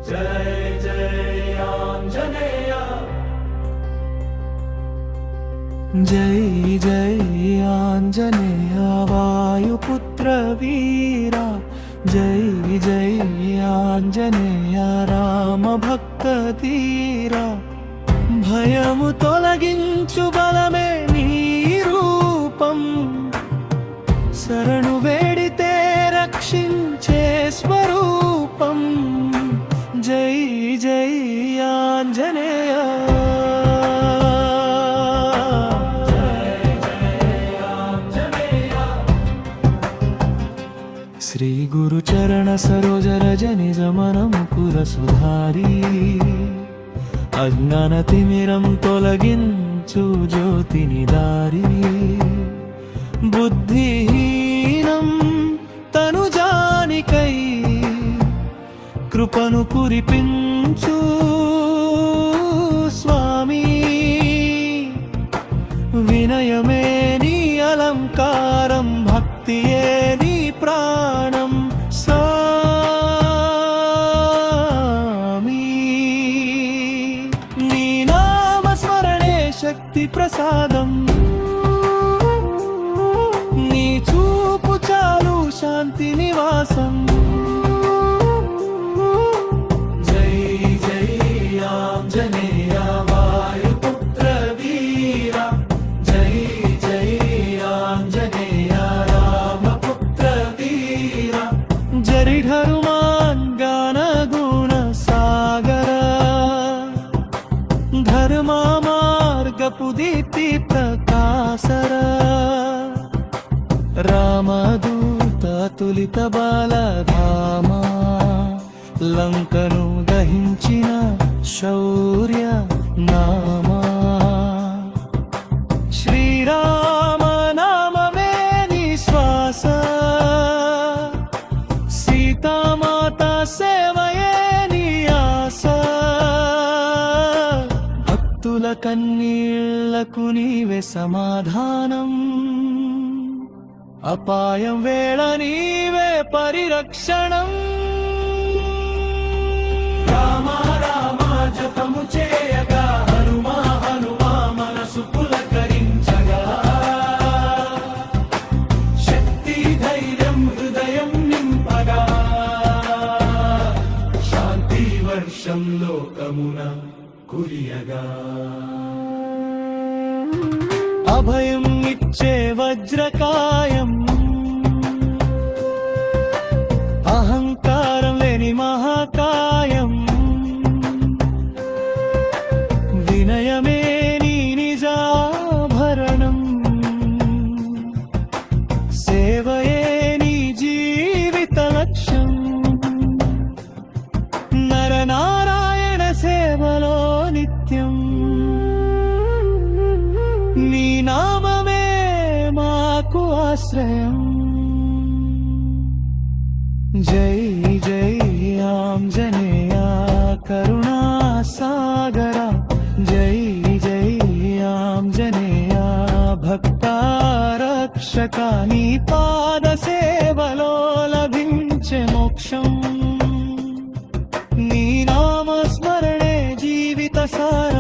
जय जय आंजनेय जय जय आंजनेय वायुपुत्र वीरा जय जय आंजनेय राम भक्त धीरा భయము తొలగించు బలమే నీ రూపం శరణు వేడితే రక్షించే స్వరూపం జై జై ఆంజనేయ శ్రీ గురు చరణ సరోజ రజ నిజ మన ముకుర సుధారీ అజ్ఞాన తిమిరం తొలగించు జ్యోతిని దారి బుద్ధిహీనం తనుజానికై కృపను కురిపించు స్వామి వినయమే నీ అలంకారం భక్తియే నీ ప్రాణం శక్తి ప్రసాదం నీ చూపు చాలు శాంతి నివాసం జై జై ఆంజనేయ వాయుపుత్ర వీర జై జై ఆంజనేయ రామపుత్ర వీర జరి హనుమాన్ గాన గుణ సాగర ధర్మా దీప్తి ప్రకాశర రామదూత తులిత బాలధామా లంకను దహించిన శౌర్య నామా శ్రీరామ నామమే నీ శ్వాస సీతామాత సేవయే నీ ఆశ భక్తుల కన్నీళ్లకు నీవే సమాధానం అపాయం వేళ నీవే పరిరక్షణం రామ రామ జపము చేయగా హనుమా హనుమా మనసు పులకరించగా శక్తి ధైర్యం హృదయం నింపగా శాంతి వర్షం లోకమున కురియగా అభయం ఇచ్చే వజ్రకాయం అహంకారం లేని మహాకాయం వినయమే నీ నిజాభరణం సేవయే నీ జీవిత లక్ష్యం నరనారాయణ సేవలో నిత్యం నీ నామమే మాకు ఆశ్రయం జై జై ఆంజనేయ కరుణా సాగర జై జై ఆంజనేయ భక్తారక్షక నీ పాద సేవలో లభించే మోక్షం నీ నామ స్మరణే జీవిత సార